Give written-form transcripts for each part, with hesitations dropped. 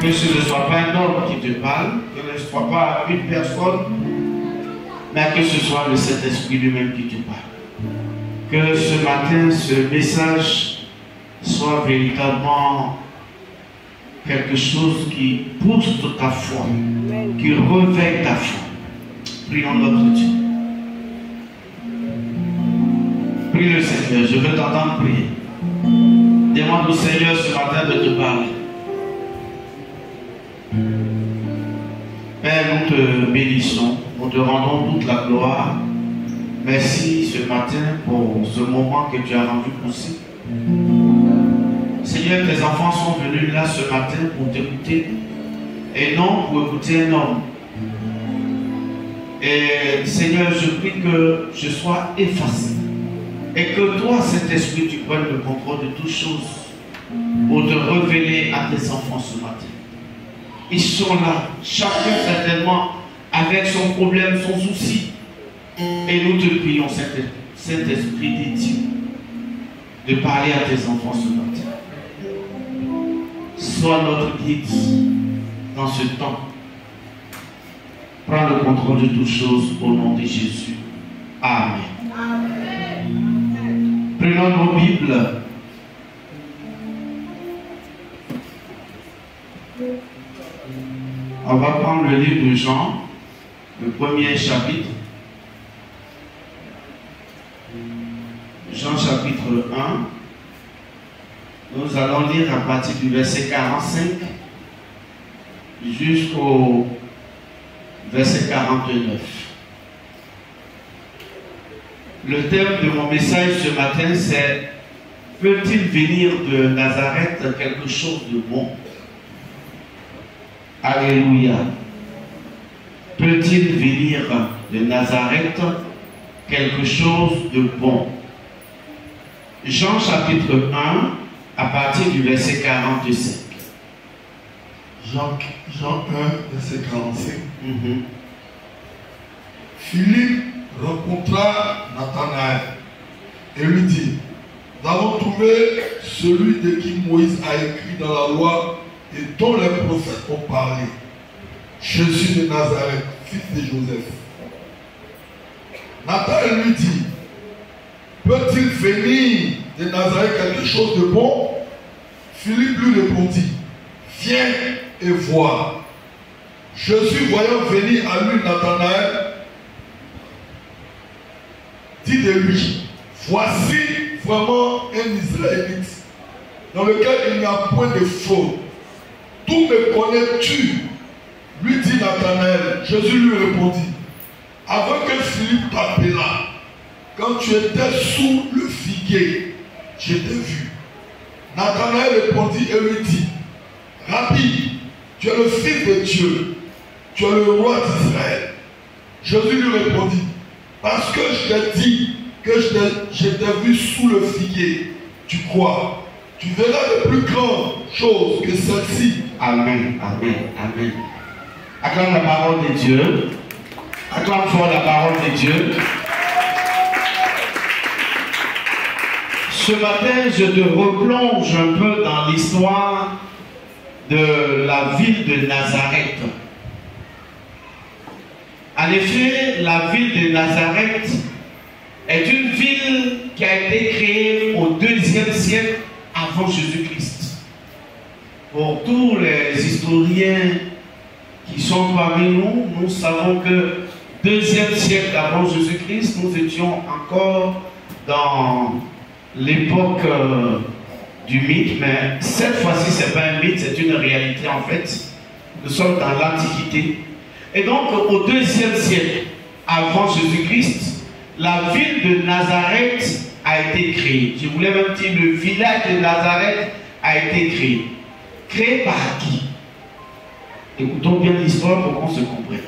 Que ce ne soit pas un homme qui te parle, que ce ne soit pas une personne, mais que ce soit le Saint-Esprit lui-même qui te parle. Que ce matin, ce message soit véritablement quelque chose qui booste ta foi, qui réveille ta foi. Prions notre Dieu. Prie le Seigneur, je veux t'entendre prier. Demande au Seigneur ce matin de te parler. Père, nous te bénissons, nous te rendons toute la gloire. Merci ce matin pour ce moment que tu as rendu possible. Seigneur, tes enfants sont venus là ce matin pour t'écouter et non pour écouter un homme. Et Seigneur, je prie que je sois effacé et que toi, Saint-Esprit, tu prennes le contrôle de toutes choses pour te révéler à tes enfants ce matin. Ils sont là, chacun certainement avec son problème, son souci. Et nous te prions, Saint-Esprit dédié, de parler à tes enfants ce matin. Sois notre guide dans ce temps. Prends le contrôle de toutes choses au nom de Jésus. Amen. Amen. Prenons nos Bibles. On va prendre le livre de Jean, le premier chapitre. Jean chapitre 1. Nous allons lire à partir du verset 45 jusqu'au verset 49. Le thème de mon message ce matin, c'est « Peut-il venir de Nazareth quelque chose de bon ?» Alléluia. Peut-il venir de Nazareth quelque chose de bon? Jean chapitre 1, à partir du verset 45. Jean 1, verset 45. Philippe rencontra Nathanaël et lui dit, nous avons trouvé celui de qui Moïse a écrit dans la loi et dont les prophètes ont parlé. Jésus de Nazareth, fils de Joseph. Nathanaël lui dit, peut-il venir de Nazareth quelque chose de bon? Philippe lui répondit, viens et vois. Jésus, voyant venir à lui Nathanaël, dit de lui, voici vraiment un Israélite dans lequel il n'y a point de faux. D'où me connais-tu? Lui dit Nathanaël. Jésus lui répondit, avant que Philippe t'appela, quand tu étais sous le figuier, je t'ai vu. Nathanaël répondit et lui dit, Rabbi, tu es le Fils de Dieu, tu es le roi d'Israël. Jésus lui répondit, parce que je t'ai dit que je t'ai vu sous le figuier, tu crois. Tu verras de plus grandes choses que celle-ci. Amen, amen, amen. Acclame la parole de Dieu. Acclame fort la parole de Dieu. Ce matin, je te replonge un peu dans l'histoire de la ville de Nazareth. En effet, la ville de Nazareth est une ville qui a été créée au IIe siècle avant Jésus-Christ. Pour tous les historiens qui sont parmi nous, nous savons que IIe siècle avant Jésus-Christ, nous étions encore dans l'époque du mythe, mais cette fois-ci, ce n'est pas un mythe, c'est une réalité en fait. Nous sommes dans l'Antiquité. Et donc, au IIe siècle avant Jésus-Christ, la ville de Nazareth a été créée. Je voulais même dire, le village de Nazareth a été créé. Créé par qui? Écoutons bien l'histoire pour qu'on se comprenne.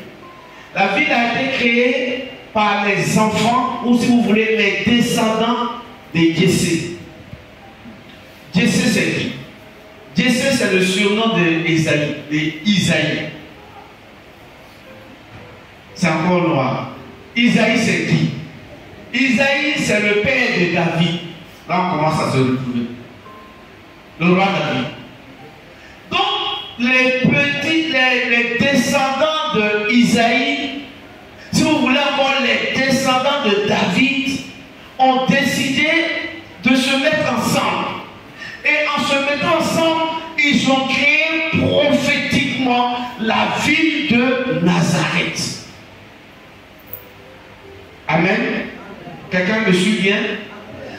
La ville a été créée par les enfants, ou si vous voulez, les descendants de Jessé. Jessé, c'est qui? Jessé, c'est le surnom d'Isaïe. C'est encore noir. Isaïe, c'est qui? Isaïe, c'est le père de David. Là, on commence à se retrouver. Le roi David. Donc, les descendants d'Isaïe, si vous voulez avoir les descendants de David, ont décidé de se mettre ensemble. Et en se mettant ensemble, ils ont créé prophétiquement la ville de Nazareth. Amen. Quelqu'un me suit bien?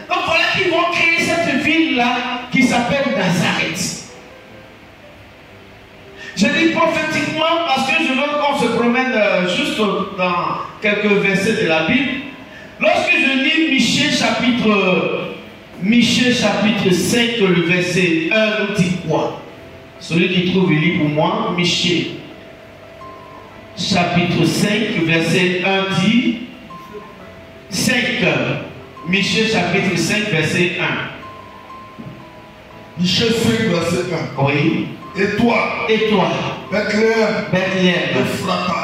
Donc voilà qu'ils vont créer cette ville-là qui s'appelle Nazareth. Je dis prophétiquement parce que je veux qu'on se promène juste dans quelques versets de la Bible. Lorsque je lis Michée chapitre 5, le verset 1 nous dit quoi? Celui qui trouve, il lit pour moi. Michée chapitre 5, verset 1 dit 5. Michée chapitre 5, verset 1. Michée 5, verset 1. Oui. Et toi, Bethléem,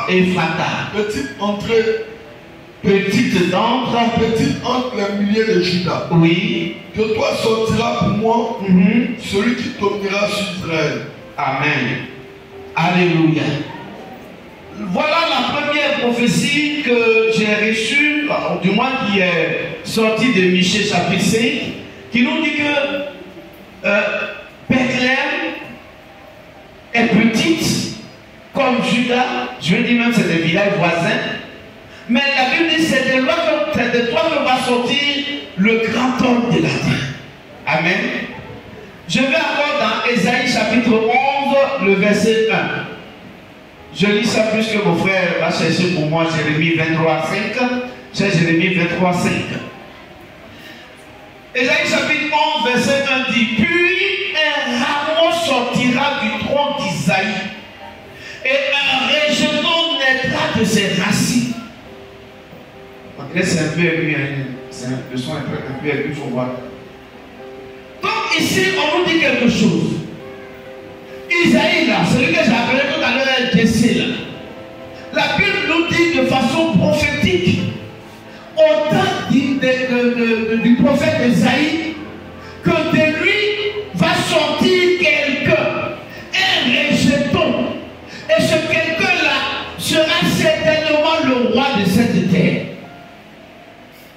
Ephrata, petite entre les milliers de Judas. Oui. De toi sortira pour moi celui qui dominera sur Israël. Amen. Alléluia. Voilà la première prophétie que j'ai reçue, du moins qui est sortie de Michée chapitre 5, qui nous dit que Bethléem est petite, comme Judas, je vais dire même c'est des villages voisins, mais la Bible dit c'est de toi que va sortir le grand homme de la terre. Amen. Je vais encore dans Ésaïe chapitre 11, le verset 1. Je lis ça plus que mon frère va chercher pour moi Jérémie 23, 5. C'est Jérémie 23, 5. Ésaïe chapitre 11, verset 1 dit: puis un rameau sortira du tronc d'Isaïe, et un rejeton naîtra de ses racines. Là, c'est un peu aigu, le son est un peu aigu, il faut voir. Donc ici, on nous dit quelque chose. Isaïe, là, celui que j'ai appelé tout à l'heure, Jessé, là. La Bible nous dit de façon prophétique, au temps du prophète Isaïe, que de lui va sortir quelqu'un, un rejeton. Et ce quelqu'un-là sera certainement le roi de cette terre.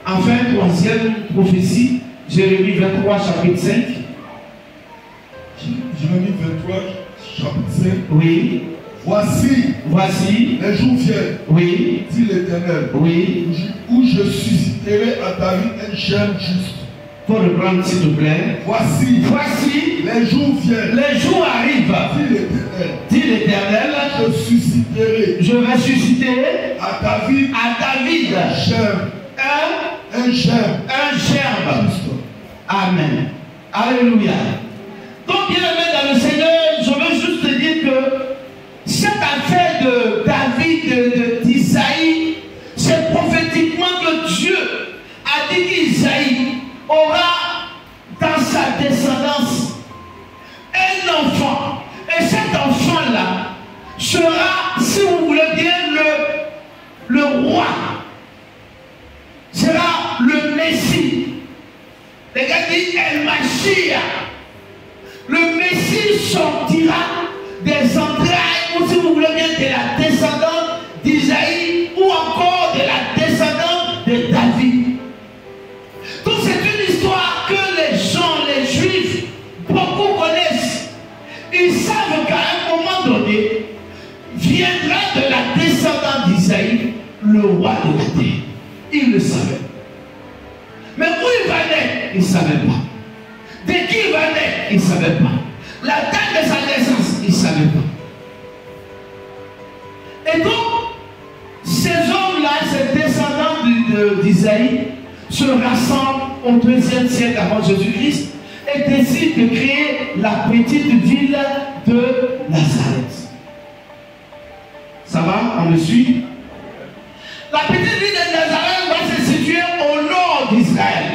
Enfin, troisième prophétie, Jérémie 23, chapitre 5. Jérémie 23, chapitre 5. Oui. Voici les jours viennent, oui, dit l'Éternel, oui, où je susciterai à David un germe juste. Pour reprendre s'il te plaît. Voici les jours viennent, les jours arrivent, dit l'Éternel, je vais susciter à David un germe. Amen. Alléluia. Donc bien aimé dans le Seigneur, je veux juste te dire que cette affaire de David, d'Isaïe, c'est prophétiquement que Dieu a dit qu'Isaïe aura dans sa descendance un enfant. Et cet enfant-là sera, si vous voulez bien, le roi. Sera le Messie. Les gars disent El Mashiach. Le Messie sortira des entrailles, ou si vous voulez bien, de la descendante d'Isaïe, ou encore de la descendante de David. Donc c'est une histoire que les gens, les Juifs, beaucoup connaissent. Ils savent qu'à un moment donné, viendra de la descendante d'Isaïe le roi de la terre. Ils le savaient. Mais où il va naître, ils ne savaient pas. De qui il va naître, ils ne savaient pas. La date de sa naissance, ils ne savaient pas. Et donc, ces hommes-là, ces descendants d'Isaïe, se rassemblent au 2e siècle avant Jésus-Christ et décident de créer la petite ville de Nazareth. Ça va? On me suit? La petite ville de Nazareth va se situer au nord d'Israël,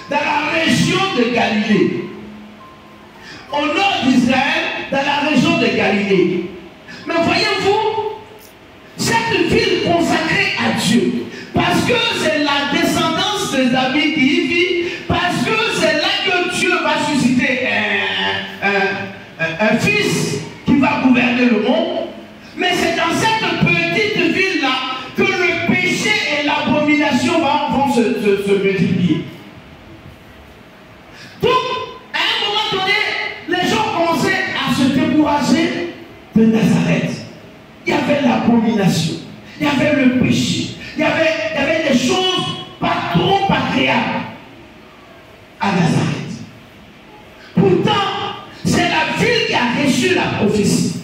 dans la région de Galilée. Au nord d'Israël, dans la région de Galilée. Mais voyez-vous, cette ville consacrée à Dieu, parce que c'est la descendance de David qui y vit, parce que c'est là que Dieu va susciter un un fils qui va gouverner le monde. Mais c'est dans cette petite ville-là que le péché et l'abomination vont se multiplier. Donc, à un moment donné, les gens commençaient à se décourager de Nazareth. Il y avait l'abomination, il y avait le péché, il y avait des choses pas trop agréables à Nazareth. Pourtant, c'est la ville qui a reçu la prophétie.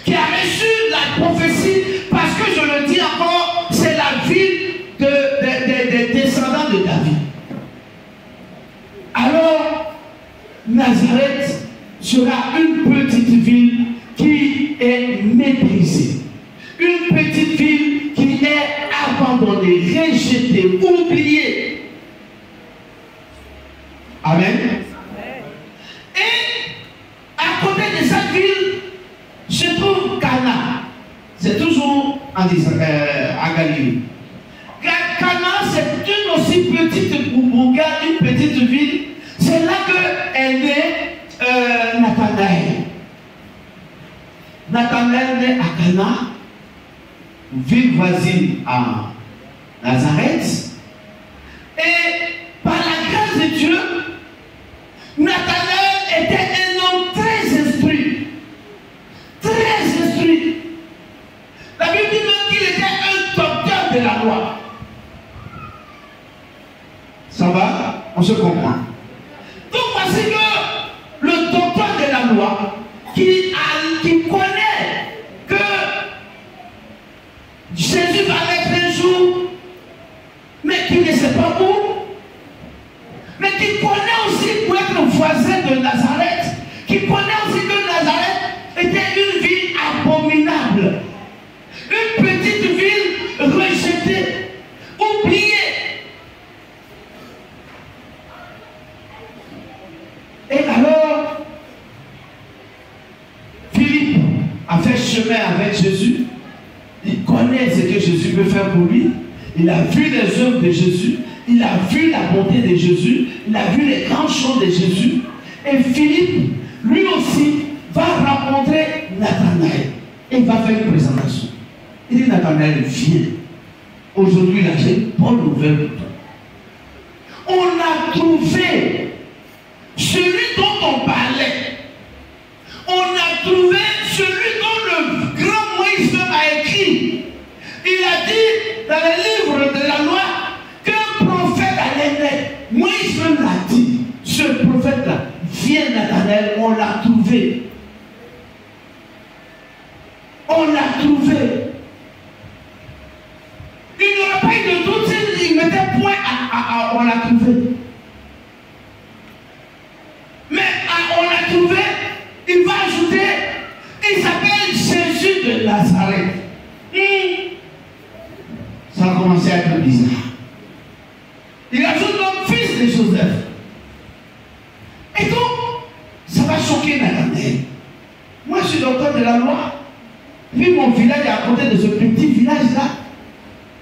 Qui a reçu la prophétie parce que, je le dis encore, c'est la ville des descendants de David. Alors, Nazareth sera une petite ville qui est méprisée. Une petite ville qui est abandonnée, rejetée, oubliée. Amen. Et à côté de cette ville, se trouve Cana. C'est toujours à Galilée. Cana, c'est une aussi petite bourgade, une petite ville. C'est là qu'est né Nathanaël. Nathanaël naît à Cana, ville voisine à Nazareth. Et par la grâce de Dieu, Nathanaël était un homme très instruit. Très instruit. La Bible dit même qu'il était un docteur de la loi. Ça va? On se comprend. Donc voici que le docteur de la loi qui connaît que Jésus va naître un jour, mais qui ne sait pas où, mais qui connaît aussi pour être voisin de Nazareth, qui connaît aussi que Nazareth était une ville abominable, une petite ville rejetée, oubliée. Et alors, Philippe a fait chemin avec Jésus. Il connaît ce que Jésus peut faire pour lui. Il a vu les œuvres de Jésus. Il a vu la bonté de Jésus. Il a vu les grandes choses de Jésus. Et Philippe, lui aussi, va rencontrer Nathanaël. Et il va faire une présentation. Il dit: Nathanaël, viens. Aujourd'hui, là, j'ai une bonne nouvelle pour toi. On a trouvé celui dont on parlait. On a trouvé celui dont le grand Moïse a écrit. Il a dit dans le livre de la loi qu'un prophète allait naître. Moïse l'a dit. Ce prophète-là, viens Nathanaël, on l'a trouvé. On l'a trouvé. Il n'aurait pas eu de doute s'il mettait point on l'a trouvé. Mais on l'a trouvé, il va ajouter, il s'appelle Jésus de Nazareth. Ça a commencé à être bizarre. Il ajoute comme fils de Joseph. Et donc, ça va choquer Nathanaël. Moi, je suis docteur de la loi. Puis mon village est à côté de ce petit village-là.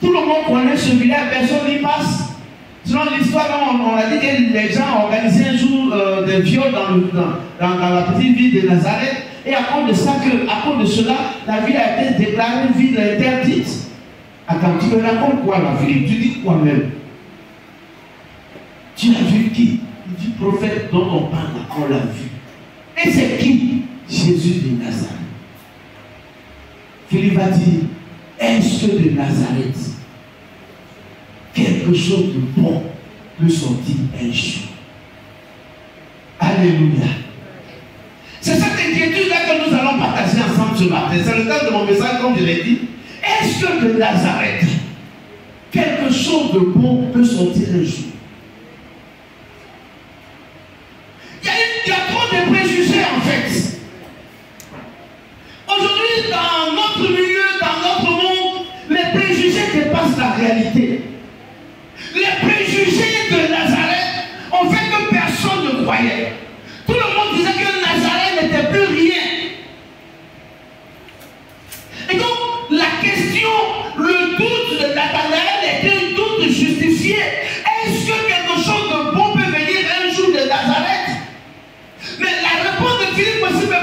Tout le monde connaît ce village, personne n'y passe. Selon l'histoire, on a dit que les gens ont organisé un jour des viols dans la petite ville de Nazareth. Et à cause de ça, à cause de cela, la ville a été déclarée ville interdite. Attends, tu me racontes quoi la ville? Tu dis quoi même? Tu as vu qui? Il dit prophète dont on parle, on l'a vu. Et c'est qui? Jésus de Nazareth. Philippe va dire, est-ce que de Nazareth, quelque chose de bon peut sortir un jour? Alléluia. C'est cette inquiétude-là que nous allons partager ensemble ce matin. C'est le temps de mon message, comme je l'ai dit. Est-ce que de Nazareth, quelque chose de bon peut sortir un jour? Il y a trop de préjugés en fait. Aujourd'hui, dans notre milieu, dans notre monde, les préjugés dépassent la réalité. Les préjugés de Nazareth ont fait que personne ne croyait. Tout le monde disait que Nazareth n'était plus rien. Et donc, la question, le doute de Nathanaël était un doute justifié. Est-ce que quelque chose de bon peut venir un jour de Nazareth? Mais la réponse de Philippe aussi me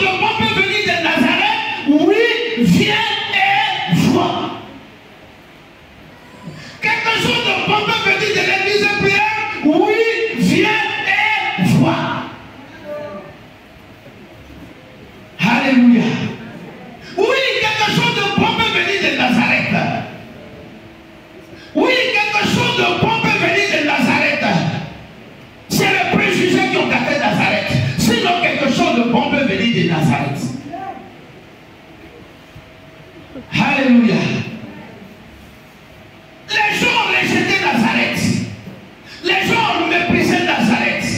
de bon peut venir de Nazareth? Oui, viens et vois. Quelque chose de bon peut venir de l'église de Pierre? Oui, viens et vois. Alléluia. Oui, quelque chose de bon peut venir de Nazareth. Oui, quelque chose de bon peut venir de Nazareth. C'est les préjugés qui ont gâté Nazareth. Sinon, quelque chose de bon peut venir de Nazareth. Alléluia. Les gens ont rejeté Nazareth. Les gens ont méprisé Nazareth.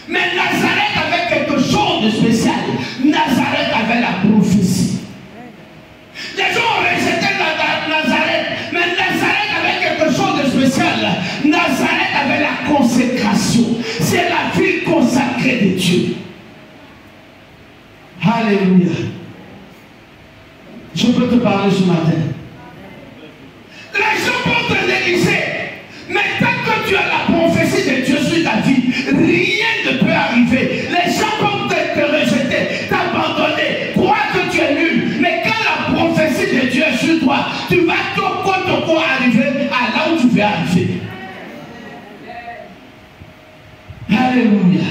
Mais Nazareth avait quelque chose de spécial. Nazareth avait la prophétie. Les gens ont rejeté Nazareth. Mais Nazareth avait quelque chose de spécial. Nazareth avait la consécration. C'est la ville consacrée de Dieu. Alléluia. Je peux te parler ce matin. Les gens vont te négliger. Mais tant que tu as la prophétie de Dieu sur ta vie, rien ne peut arriver. Les gens vont te rejeter, t'abandonner, croire que tu es nul. Mais quand la prophétie de Dieu est sur toi, tu vas tout arriver à là où tu veux arriver. Alléluia.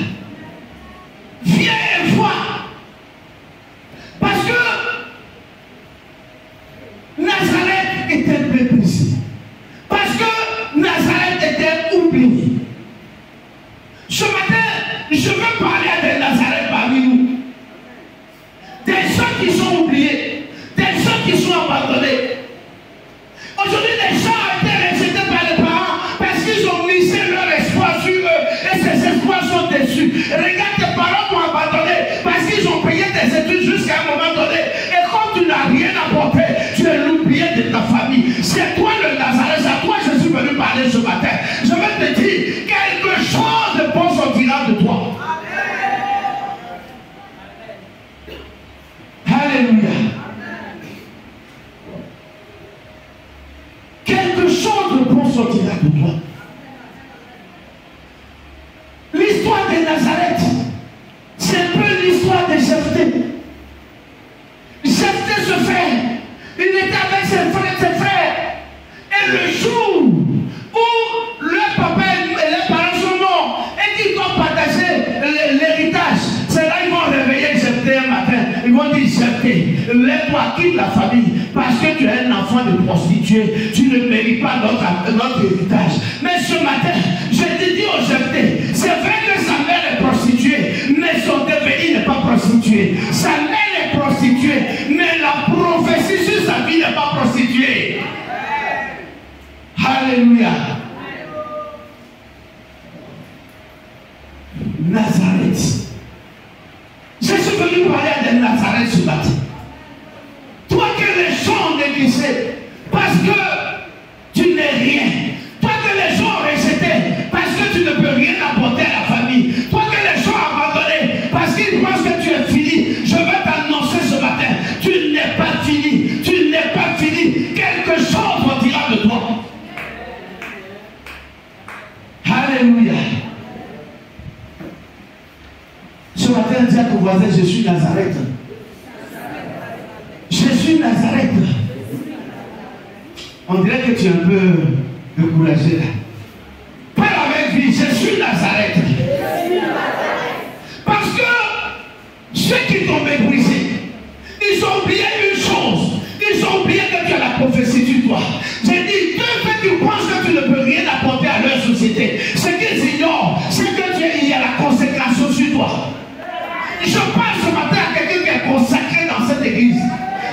Viens et vois. Parce que Nazareth était méprisé. Parce que Nazareth était oublié. Ce matin, je veux parler à des Nazareth parmi nous. Des gens qui sont oubliés. Des gens qui sont abandonnés. Aujourd'hui, les gens ont été rejetés par les parents parce qu'ils ont misé leur espoir sur eux. Et ces espoirs sont déçus. Regarde, tes parents t'ont abandonné parce qu'ils ont payé tes études jusqu'à un moment donné. Et quand tu n'as rien apporté, tu es l'oublié de ta famille. C'est toi le Nazareth. C'est à toi que je suis venu parler ce matin. Je vais te dire, quelque chose de bon sortira de toi. Alléluia. Quelque chose de bon sortira de toi. L'histoire de Nazareth, c'est un peu l'histoire de Jephthé. Jephthé se fait, il était avec ses frères. Et le jour où le papa et les parents sont morts et qu'ils doivent partager l'héritage, c'est là qu'ils vont réveiller Jephthé un matin. Ils vont dire, Jephthé, lève-toi, quitte la famille, parce que tu es un enfant de prostituée, tu ne mérites pas notre héritage. Mais ce matin, je te dis au Jephthé, c'est vrai que sa mère est prostituée, mais son devenir n'est pas prostitué. Sa mère est prostituée, mais la prophétie sur sa vie n'est pas prostituée. Alléluia. Nazareth. Je suis venu parler à des Nazareth ce matin. Toi que les gens ont négligé parce que tu n'es rien. Toi que les gens ont rejeté parce que tu ne peux rien apporter à la famille. Toi que les gens ont abandonné parce qu'ils pensent que tu es fini. Je vais t'annoncer ce matin, tu n'es pas fini. Tu n'es pas fini. Quelque chose sortira de toi. Alléluia. Ce matin, dis à ton voisin, je suis Nazareth. Je suis Nazareth. On dirait que tu es un peu découragé là. Parle avec lui, je suis Nazareth. Parce que ceux qui t'ont méprisé, ils ont oublié une chose. Ils ont oublié que tu as la prophétie sur toi. J'ai dit, deux fois qu'ils pensent que tu ne peux rien apporter à leur société. Ce qu'ils ignorent, c'est que il y a la consécration sur toi. Je parle ce matin à quelqu'un qui est consacré dans cette église.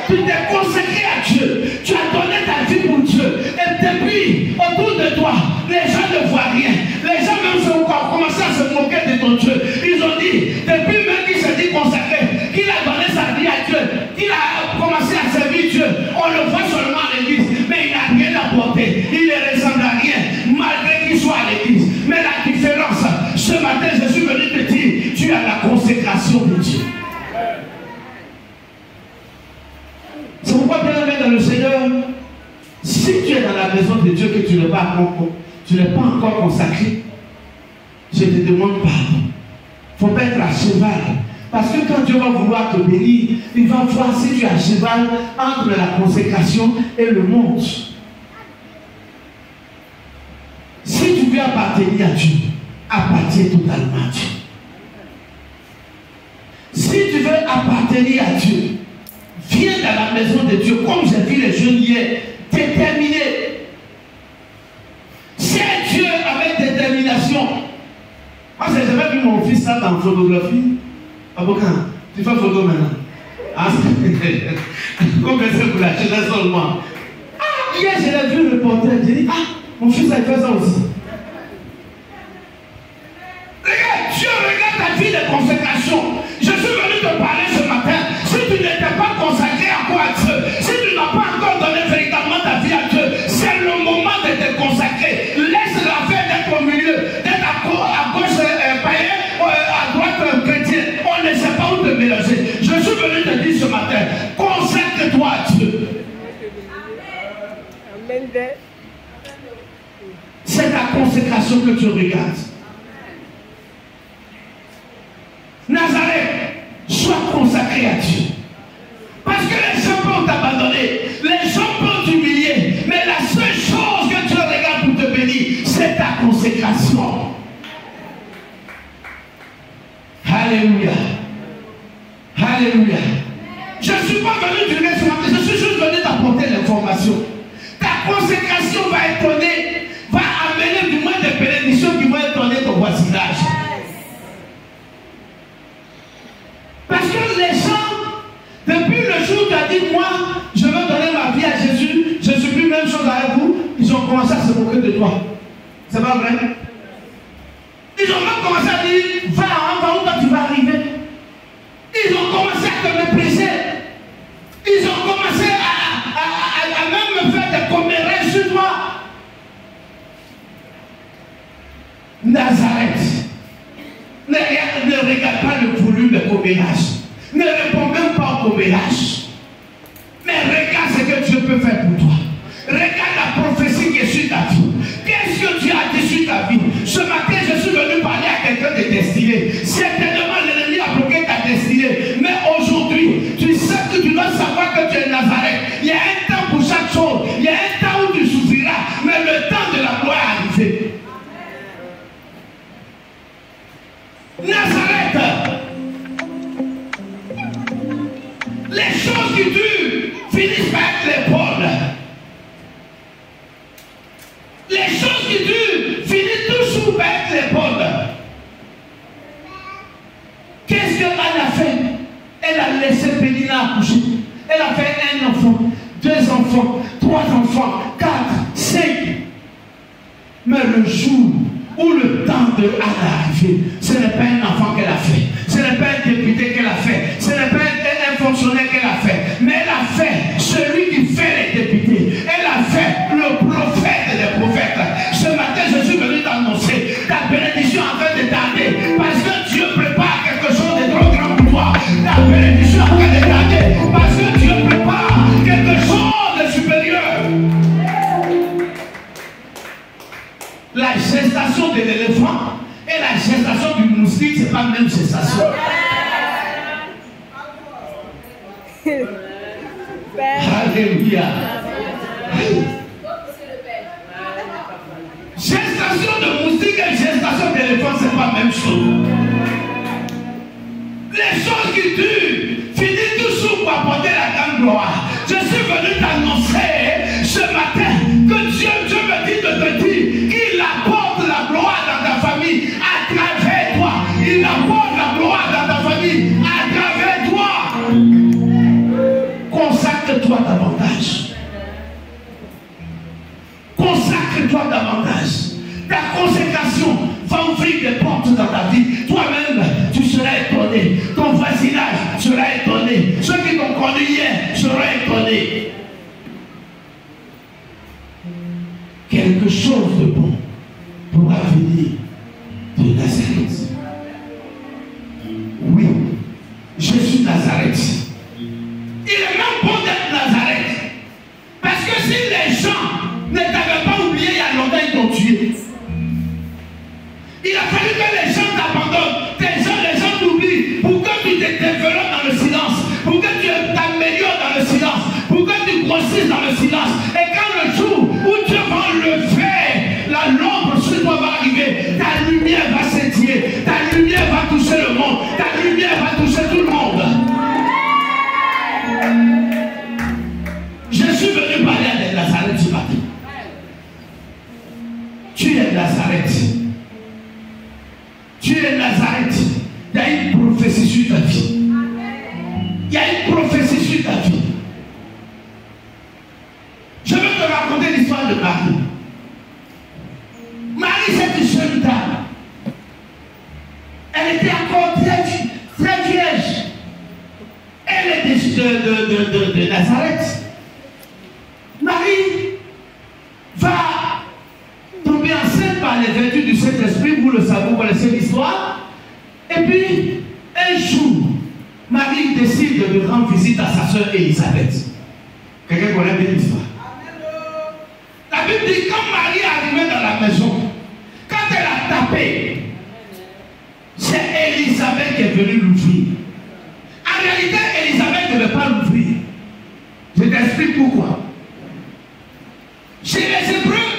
Tu t'es consacré à Dieu. Tu as donné ta vie pour Dieu. Et depuis, autour de toi, les gens ne voient rien. Les gens même ont commencé à se moquer de ton Dieu. Ils ont dit, depuis même qu'il s'est dit consacré, qu'il a donné sa vie à Dieu, qu'il a commencé à servir Dieu, on le voit seulement à l'église, mais il n'a rien apporté. Il ne ressemble à rien, malgré qu'il soit à l'église. Mais la différence, ce matin, je suis venu te dire, tu as la consécration de Dieu. C'est pourquoi, bien aimé dans le Seigneur, si tu es dans la maison de Dieu que tu n'es pas encore consacré, je te demande pardon. Il ne faut pas être à cheval Parce que quand Dieu va vouloir te bénir, il va voir si tu es à cheval entre la consécration et le monde. Si tu veux appartenir à Dieu, appartiens totalement à Dieu. Si tu veux appartenir à Dieu, viens dans la maison de Dieu, comme j'ai vu les jeunes hier, déterminé. C'est Dieu avec détermination. Moi, j'ai jamais vu mon fils là dans photographie. Avocat, tu fais photo maintenant. Ah, comme c'est pour la jeunesse seulement. Ah, hier, je l'ai vu le portrait. J'ai dit, ah, mon fils a fait ça aussi. Regarde, Dieu regarde ta vie de consécration. Je suis venu te parler ce matin. Si tu n'étais pas consacré à quoi à Dieu, si tu n'as pas encore donné véritablement ta vie à Dieu, c'est le moment de te consacrer. Laisse l'affaire d'être au milieu, d'être à gauche païen, à droite chrétien. On ne sait pas où te mélanger. Je suis venu te dire ce matin, consacre-toi à Dieu. C'est ta consécration que tu regardes. Nazareth, sois consacré à Dieu. Parce que les gens peuvent t'abandonner, les gens peuvent t'humilier, mais la seule chose que tu regardes pour te bénir, c'est ta consécration. Alléluia. Alléluia. Je ne suis pas venu du reste, je suis juste venu t'apporter l'information. Ta consécration va étonner, va amener du moins des bénédictions qui vont étonner ton voisinage. Parce que les gens, depuis le jour où tu as dit, moi, je veux donner ma vie à Jésus, je ne suis plus même chose avec vous, ils ont commencé à se moquer de toi. C'est pas vrai? Ils ont même commencé à dire, va où toi tu vas arriver. Ils ont commencé à te mépriser. Ils ont commencé à même me faire des commérages sur toi. Nazareth. Ne regarde pas le volume de commérages. Ne réponds même pas au commérage. Mais regarde ce que Dieu peut faire pour toi. Regarde la prophétie qui est sur ta vie. Qu'est-ce que Dieu a dit sur ta vie? Ce matin, je suis venu parler à quelqu'un de destiné. Certainement, l'ennemi a bloqué ta destinée. Mais aujourd'hui, tu sais que tu dois savoir que tu es Nazareth. Il y a un temps pour chaque chose. Il y a un temps où tu souffriras. Mais le temps de la gloire est arrivé. Nazareth. Les choses qui durent finissent par être les bonnes. Les choses qui durent finissent toujours par être les bonnes. Qu'est-ce que Anne a fait? Elle a laissé Pénina accoucher. Elle a fait un enfant, 2 enfants, 3 enfants, 4, 5. Mais le jour où le temps de Anne est arrivé, ce n'est pas un enfant qu'elle a fait. Ce n'est pas un député qu'elle a fait. Ce n'est pas un fonctionnaire qu'elle a fait. Mais elle a fait celui qui fait les députés. Elle a fait le prophète des prophètes. Ce matin, je suis venu t'annoncer ta bénédiction en train de tarder. Parce que Dieu prépare quelque chose de trop grand pour toi. Ta bénédiction en train de tarder. Parce que Dieu prépare quelque chose de supérieur. La gestation de l'éléphant et la gestation du moustique, ce n'est pas la même gestation. Alléluia. Gestation de moustique et gestation d'éléphant, ce n'est pas la même chose. Les choses qui durent finissent toujours pour apporter la grande gloire. Je suis venu t'annoncer ce matin que Dieu me dit de te dire qu'il apporte la gloire dans ta famille à travers toi. Il apporte la gloire dans ta famille à travers toi. Consacre-toi davantage. Consacre-toi davantage. Ta consécration va ouvrir des portes dans ta vie. Toi-même, tu seras étonné. Ton voisinage sera étonné. Ceux qui t'ont connu hier seront étonnés. Quelque chose de bon pourra venir de Nazareth. Oui, je suis Nazareth. Il est même bon d'être Nazareth. Parce que si les gens ne t'avaient pas oublié il y a longtemps, ils t'ont tué. Il a fallu que les gens t'abandonnent. Les gens t'oublient pour que tu te de Nazareth. Marie va tomber enceinte par les vertus du Saint-Esprit, vous le savez, vous connaissez l'histoire. Et puis, un jour, Marie décide de rendre visite à sa soeur Élisabeth. Quelqu'un connaît bien l'histoire? La Bible dit, quand Marie est arrivée dans la maison, quand elle a tapé, c'est Élisabeth qui est venue l'ouvrir. En réalité, Élisabeth ne veut pas l'ouvrir. Je t'explique pourquoi. Chez les Hébreux,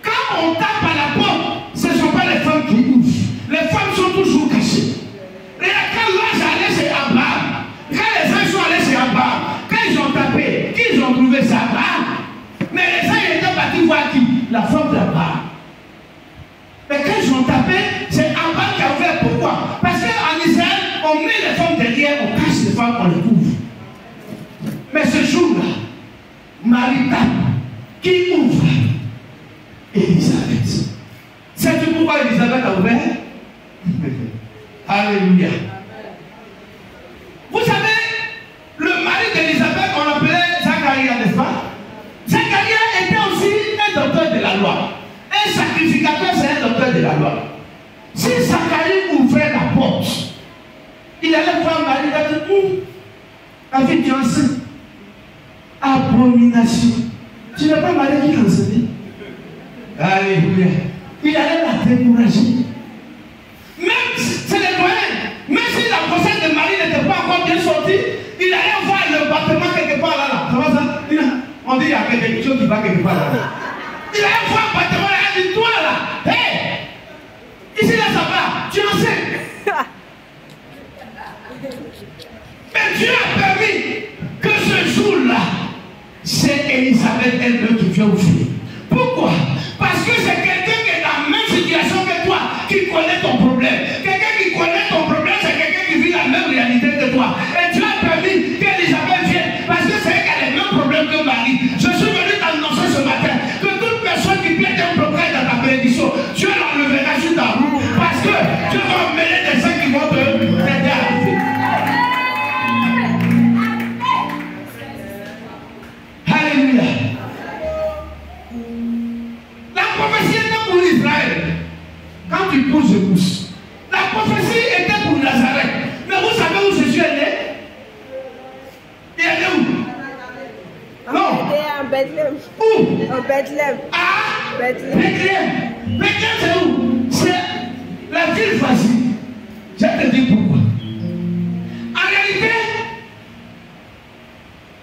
quand on tape à la porte, ce ne sont pas les femmes qui ouvrent. Les femmes sont toujours cachées. Regarde, quand l'ange allait chez Abraham, quand les anges sont allés chez Abraham, quand ils ont tapé, qui ils ont trouvé? C'est Abraham. Mais les anges étaient partis voir qui? La femme d'Abraham. Mais quand ils ont tapé, c'est Abraham qui a ouvert. Pourquoi? Parce qu'en Israël, on met les femmes derrière, on cache les femmes, on les couvre. Mais ce jour-là, Marie tape. Qui ouvre? Élisabeth. Sais-tu pourquoi Élisabeth a ouvert? Alléluia. Vous savez, le mari d'Élisabeth, on l'appelait Zacharia, n'est-ce pas? Zacharia était aussi un docteur de la loi. Un sacrificateur, c'est un docteur de la loi. Si Zacharie ouvrait la porte, il allait voir Marie, il allait dire, la fille qui est enceinte. Abomination. Tu n'as pas Marie qui t'enseigne. Alléluia. Il allait la décourager. Même si c'est les doyens, même si la grossesse de Marie n'était pas encore bien sortie, il allait voir le bâtiment quelque part là. Ça va ça? On dit qu'il y a quelque chose qui va quelque part là. Il allait voir le bâtiment là, il dit toi là, hé, ici là ça va, tu en sais. Mais Dieu a permis que ce jour-là, c'est Élisabeth elle-même qui vient ouvrir. Pourquoi? Parce que c'est quelqu'un qui est dans la même situation que toi, qui connaît ton problème. Quelqu'un qui connaît ton problème, c'est quelqu'un qui vit la même réalité que toi. Et Dieu a permis qu'Élisabeth vienne, parce que c'est elle qui a les mêmes problèmes que Marie. Je suis venu t'annoncer ce matin que toute personne qui plaide un problème dans ta bénédiction, Dieu l'enlèvera sur ta roue, parce que Dieu va emmener des gens qui vont t'aider à arriver. Alléluia. La prophétie était pour Israël. Quand tu pousses, je pousse. La prophétie était pour Nazareth. Mais vous savez où Jésus est né? Il est né où? Non. Il est en Bethléem. Où? En Bethléem. Ah! Bethléem. Bethléem. Bethléem, c'est où? C'est la ville voisine. Je vais te dire pourquoi. En réalité,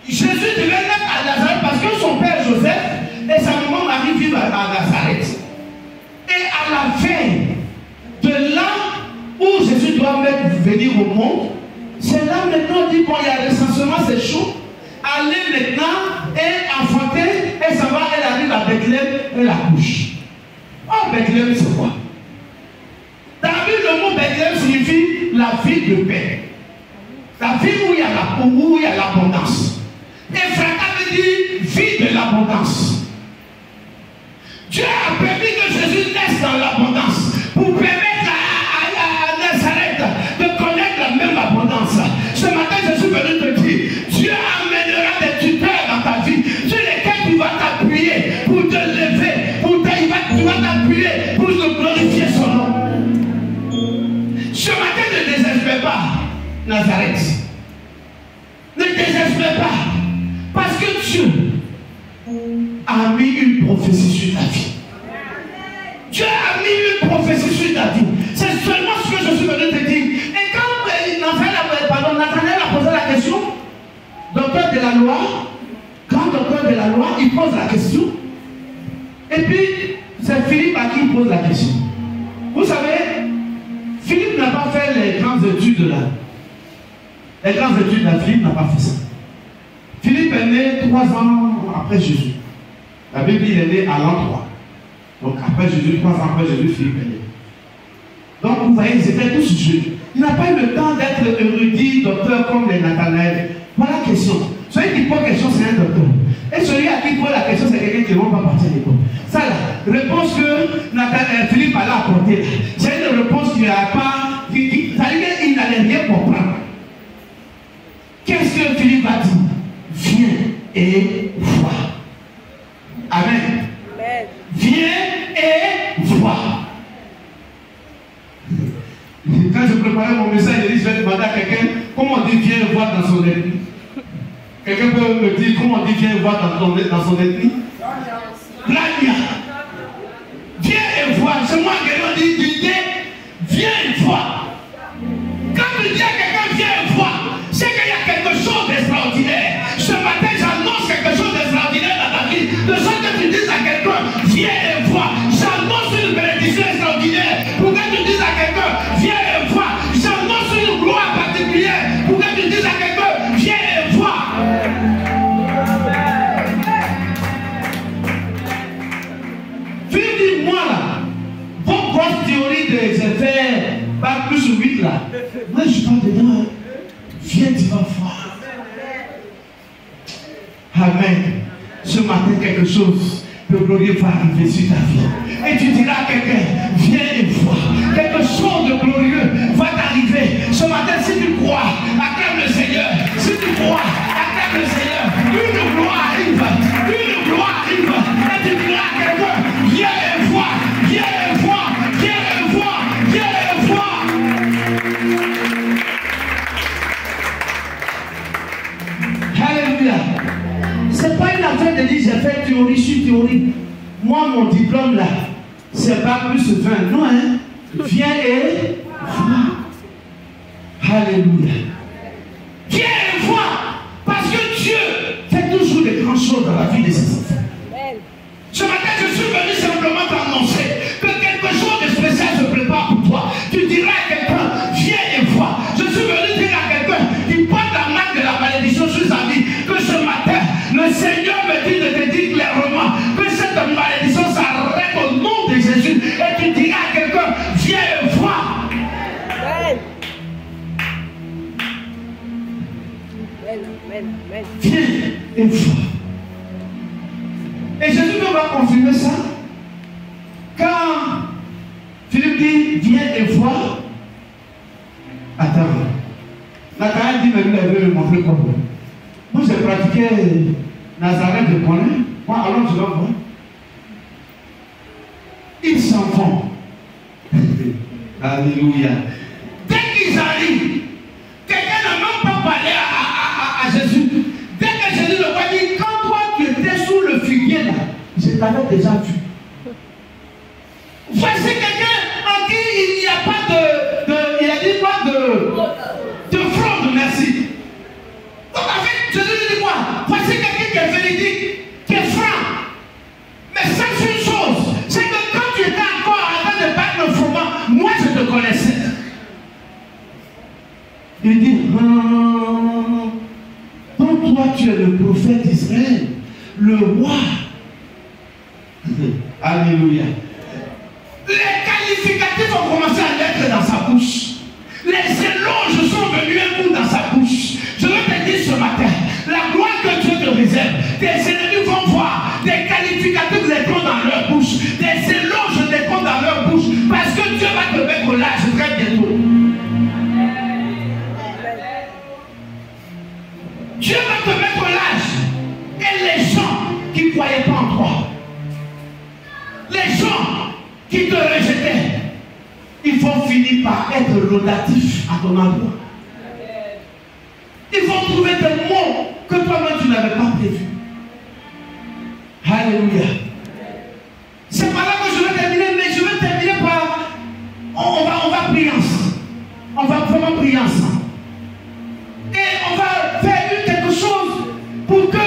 Jésus devait naître à Nazareth parce que son père Joseph et sa maman Marie vivent à Nazareth. Et à la veille de là où Jésus doit venir au monde, c'est là maintenant on dit bon, il y a le recensement, c'est chaud. Allez maintenant et enfanter, et ça va, elle arrive à Bethléem et la couche. Oh, Bethléem, c'est quoi? Dans la Bible, le mot Bethléem signifie la ville de paix. La ville où il y a l'abondance. Ephrata veut dire vie de l'abondance. Dieu a permis que Jésus naisse dans l'abondance pour permettre à Nazareth de connaître la même abondance. Ce matin, je suis venu te dire, Dieu amènera des tuteurs dans ta vie sur lesquels tu vas t'appuyer pour te lever, tu vas t'appuyer pour te glorifier son nom. Ce matin, ne désespère pas, Nazareth. Ne désespère pas. Parce que Dieu a mis une prophétie sur ta vie. Dieu a mis une prophétie sur ta vie. C'est seulement ce que je suis venu te dire. Et quand Nathanaël a posé la question, docteur de la loi, grand docteur de la loi, il pose la question. Et puis, c'est Philippe à qui il pose la question. Vous savez, Philippe n'a pas fait les grandes études là. Les grandes études là, Philippe n'a pas fait ça. Philippe est né 3 ans après Jésus. La Bible dit qu'il est né à l'an 3. Donc après Jésus, 3 ans après Jésus, Philippe est né. Donc vous voyez, ils étaient tous jeunes. Il n'a pas eu le temps d'être érudit, docteur comme les Nathanaël. Voilà la question. Celui qui pose la question, c'est un docteur. Et celui à qui pose la question, c'est quelqu'un qui ne va pas partir à l'école. Ça, la réponse que Philippe allait apporter, c'est une réponse qui n'a pas. Ça veut dire qu'il n'allait rien comprendre. Qu'est-ce que Philippe va et vois. Amen. Amen. Viens et vois. Quand je préparais mon message, je vais demander à quelqu'un comment on dit viens et vois dans son ethnie. Quelqu'un peut me dire comment on dit viens et vois dans son ethnie? Plania. Viens et vois. C'est moi qui ai dit viens et vois. Quand je dis à quelqu'un viens et vois, c'est qu'il y a quelque chose d'extraordinaire. Ce matin, j'annonce quelque chose d'extraordinaire dans ta vie. De sorte que tu dises à quelqu'un viens et vois. J'annonce une bénédiction extraordinaire. Pour que tu dises à quelqu'un viens et vois. J'annonce une gloire particulière. Pour que tu dises à quelqu'un viens et vois. Dis-moi là, vos grosses théories des effets, pas plus ou 8 là. Moi je parle dedans. Viens, tu vas voir. Amen. Ce matin, quelque chose de glorieux va arriver sur ta vie. Et tu diras à quelqu'un, viens et vois. Quelque chose de glorieux va t'arriver. Ce matin, si tu crois, acclame le Seigneur. Si tu crois, acclame le Seigneur. Une gloire arrive. Une gloire arrive. Et tu diras à quelqu'un, viens et vois. Viens et vois. Viens et vois. Viens et vois. Alléluia. C'est pas une affaire de dire j'ai fait théorie sur théorie. Moi, mon diplôme là, c'est pas plus 20. Non, hein. Viens et vois. Alléluia. Viens et vois. Parce que Dieu fait toujours des grandes choses dans la vie de ses enfants. Ce matin, je suis venu simplement t'annoncer que quelque chose de spécial se prépare pour toi. Tu diras à quelqu'un, viens et vois. Je suis venu dire à quelqu'un qui porte la marque de la malédiction sur sa vie, que ce matin, le Seigneur me dit de te dire clairement que cette malédiction s'arrête au nom de Jésus. Et tu diras à quelqu'un, viens et vois. Amen. Amen. Amen. Viens et vois. Et Jésus va confirmer ça. Quand Philippe dit, viens et vois. Attends. Nathanaël dit, mais lui, il veut me montrer quoi. Moi, j'ai pratiqué Nazareth, je connais. Moi, alors je dois voir. Ils s'en vont. Alléluia. Dès qu'ils arrivent, quelqu'un n'a même pas parlé à Jésus. Dès que Jésus le voit, dit, quand toi tu étais sous le figuier là, je t'avais déjà vu. Voici quelqu'un en qui il n'y a pas il a dit pas de fraude, merci. Donc en fait, Jésus lui dit quoi? Voici quelqu'un qui est véridique, qui est franc. Mais sache une chose, c'est que quand tu étais encore en train de battre le froment, moi je te connaissais. Il dit, donc toi tu es le prophète d'Israël, le roi. Alléluia. Les qualificatifs ont commencé à naître dans sa bouche. Les éloges sont venus un coup dans sa bouche. Je veux te dire ce matin, la gloire que Dieu te réserve, tes ennemis vont voir des qualificatifs naîtront dans leur bouche, des éloges naîtront dans leur bouche, parce que Dieu va te mettre l'âge très bientôt. Dieu va te mettre l'âge. Et les gens qui ne croyaient pas en toi, les gens qui te rejetaient, ils vont finir par être laudatifs à ton endroit. Ils vont trouver des mots que toi-même tu n'avais pas prévus. Alléluia. C'est par là que je vais terminer, mais je vais terminer par... On va prier ensemble. On va vraiment prier ensemble. Et on va faire quelque chose pour que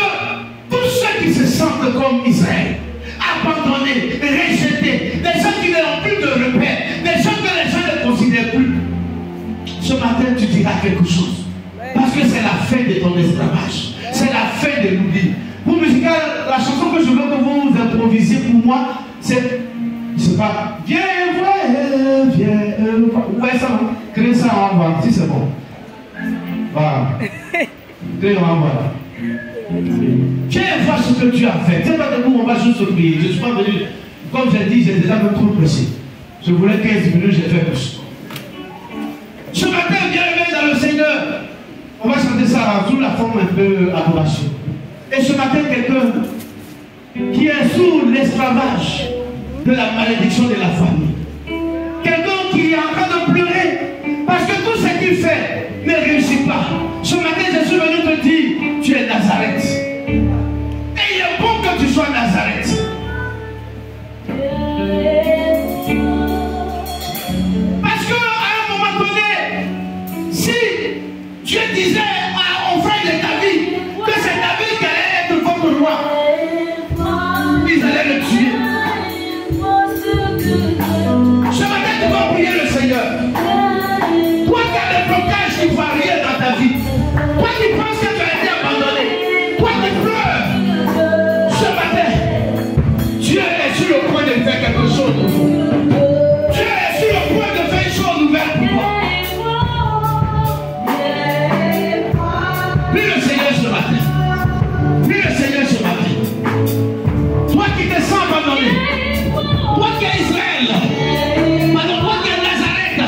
tous ceux qui se sentent comme Israël, abandonnés, rejetés, des gens qui n'ont plus de repères, des gens que les gens ne considèrent plus, ce matin tu diras quelque chose. Parce que c'est la fin de ton esclavage. C'est la fin de l'oubli. Pour musical, la chanson que je veux que vous improvisiez pour moi, c'est, je sais pas, viens voir, ouais, ça va. Créez ça en envoi, si c'est bon. Voilà. Créez en envoi. Viens voir ce que tu as fait. C'est pas debout, on va juste prier. Je ne suis pas venu, comme j'ai dit, j'ai déjà trop pressé. Je voulais 15 minutes, j'ai fait plus. Ce matin, viens dans le Seigneur. On va chanter ça sous la forme un peu adoration. Et ce matin, quelqu'un qui est sous l'esclavage de la malédiction de la famille. Quelqu'un qui est en train de pleurer parce que tout ce qu'il fait ne réussit pas. Ce matin, je suis venu te dire, tu es Nazareth. Et il est bon que tu sois Nazareth. Parce qu'à un moment donné, si Dieu disait aux frères de David que c'est David qui allait être votre roi, ils allaient le tuer. Ce matin, tu vas prier le Seigneur. Toi qui as des blocages qui ne font rien dans ta vie, toi qui penses que tu as été abandonné, toi qui pleures, ce matin, Dieu est sur le point de faire quelque chose de nouveau. Dieu est sur le point de faire une chose nouvelle pour toi. Prie le Seigneur ce matin. Prie le Seigneur ce matin. Toi qui te sens abandonné, toi qui es Israël, maintenant toi qui es Nazareth,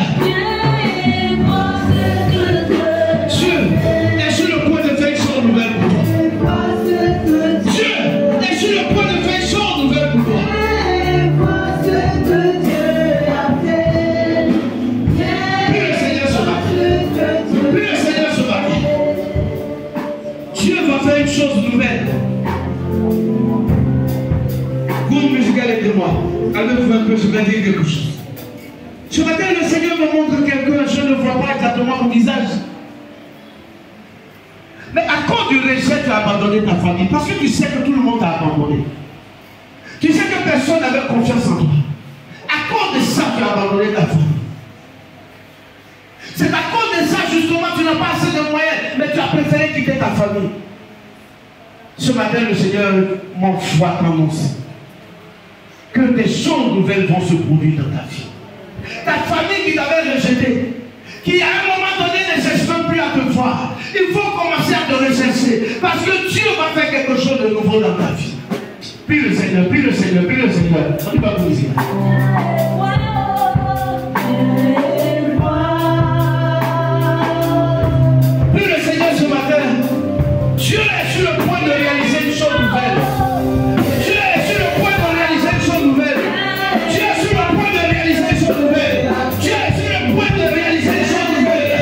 Dieu est sur le point de faire une chose nouvelle pour toi. Dieu est sur le point de faire une chose nouvelle pour toi. Prie le Seigneur ce matin. Prie le Seigneur ce matin. Dieu va faire une chose nouvelle. Groupe musical, aidez-moi. Allez-vous un peu, je vais dire quelque chose. Ce matin, le Seigneur me montre quelqu'un, je ne vois pas exactement mon visage. Mais à cause du rejet, tu as abandonné ta famille. Parce que tu sais que tout le monde t'a abandonné. Tu sais que personne n'avait confiance en toi. À cause de ça, tu as abandonné ta famille. C'est à cause de ça, justement, tu n'as pas assez de moyens, mais tu as préféré quitter ta famille. Ce matin, le Seigneur m'envoie t'annoncer que des choses nouvelles vont se produire dans ta vie. Ta famille qui t'avait rejeté, qui à un moment donné ne cherche même plus à te voir, il faut commencer à te rechercher, parce que Dieu va faire quelque chose de nouveau dans ta vie. Prie le Seigneur, prie le Seigneur, prie le Seigneur. On y va pour ici. Prie le Seigneur ce matin. Dieu est sur le point de réaliser une chose nouvelle. Dieu est sur le point de réaliser une chose nouvelle. Dieu est sur le point de réaliser une chose nouvelle. Dieu est sur le point de réaliser une chose nouvelle.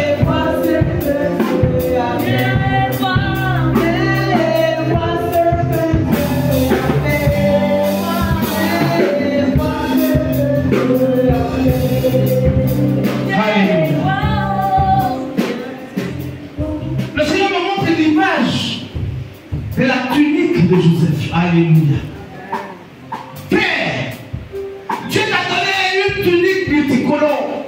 Le Seigneur me montre l'image de la tunique de Joseph. Alléluia. Père, Dieu t'a donné une tunique multicolore.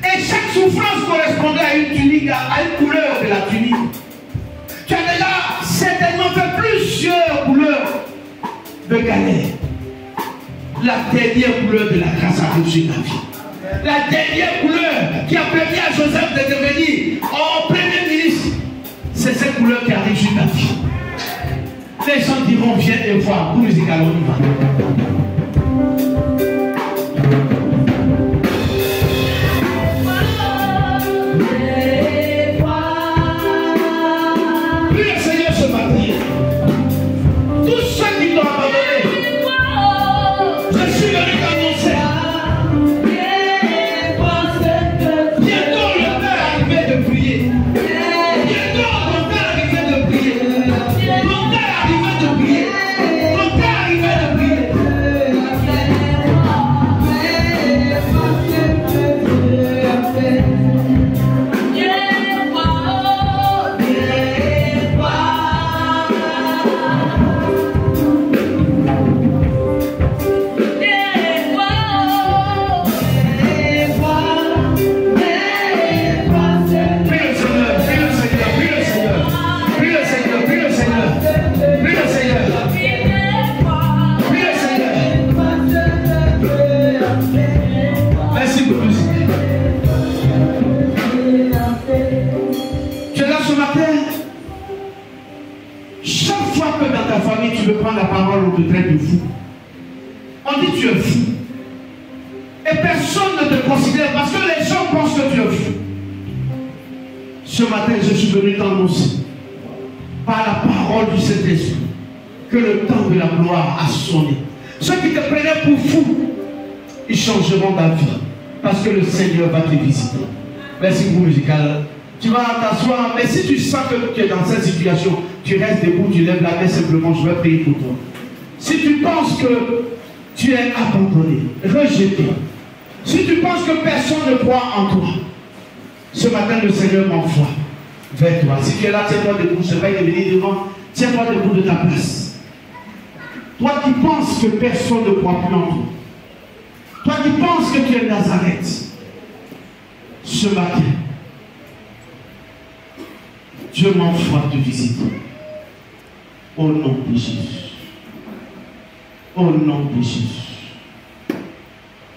Et chaque souffrance correspondait à une tunique, à une couleur de la tunique. Tu as déjà certainement fait plusieurs couleurs de galère. La dernière couleur de la grâce arrive sur ta vie. La dernière couleur qui a permis à Joseph de devenir premier ministre, c'est cette couleur qui arrive sur ta vie. Les gens diront viens et voir. Pour musical, on y va. Tu veux prendre la parole, on te traite de fou. On dit tu es fou. Et personne ne te considère parce que les gens pensent que tu es fou. Ce matin, je suis venu t'annoncer par la parole parole du Saint-Esprit que le temps de la gloire a sonné. Ceux qui te prenaient pour fou, ils changeront d'avis parce que le Seigneur va te visiter. Merci beaucoup, musical. Tu vas t'asseoir, mais si tu sens que tu es dans cette situation, tu restes debout, tu lèves la main simplement, je vais prier pour toi. Si tu penses que tu es abandonné, rejeté, si tu penses que personne ne croit en toi, ce matin le Seigneur m'envoie vers toi. Si tu es là, tiens-toi debout, je vais venir devant, tiens-toi debout de ta place. Toi qui penses que personne ne croit plus en toi, toi qui penses que tu es Nazareth, ce matin, Dieu m'envoie te visiter. Au nom de Jésus. Au nom de Jésus.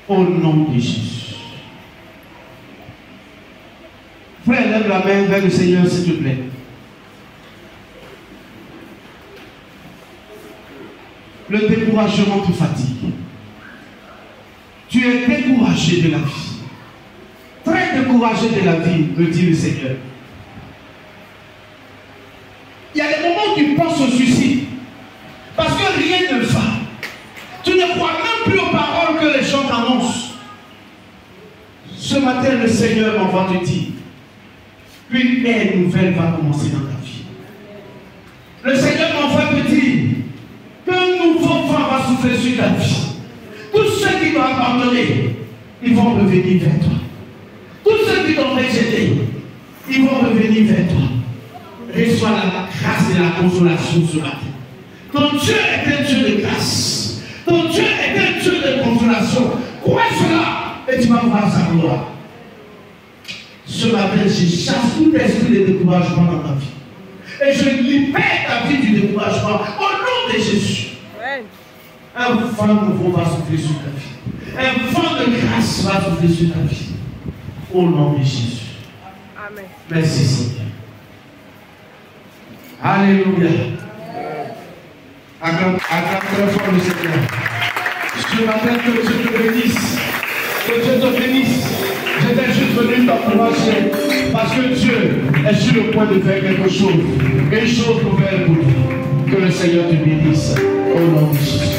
Au nom de Jésus. Frère, lève la main vers le Seigneur, s'il te plaît. Le découragement te fatigue. Tu es découragé de la vie. Très découragé de la vie, me dit le Seigneur. Il y a des moments où tu penses au suicide. Parce que rien ne va. Tu ne crois même plus aux paroles que les gens t'annoncent. Ce matin, le Seigneur m'envoie te dire qu'une ère nouvelle va commencer dans ta vie. Le Seigneur m'envoie te dire qu'un nouveau vent va souffler sur ta vie. Tous ceux qui t'ont abandonné, ils vont revenir vers toi. Tous ceux qui t'ont rejeté, ils vont revenir vers toi. Reçois la grâce et la consolation ce matin. Ton Dieu est un Dieu de grâce. Ton Dieu est un Dieu de consolation. Crois cela et tu vas voir sa gloire. Ce matin, je chasse tout esprit de découragement dans ta vie. Et je libère ta vie du découragement au nom de Jésus. Un vent nouveau va souffler sur ta vie. Un vent de grâce va souffler sur ta vie. Au nom de Jésus. Amen. Merci Seigneur. Alléluia. Acclame très fort le Seigneur. Ce matin, que Dieu te bénisse. Que Dieu te bénisse. J'étais juste venu t'encourager parce que Dieu est sur le point de faire quelque chose. Une chose nouvelle pour toi. Que le Seigneur te bénisse. Au nom de Jésus.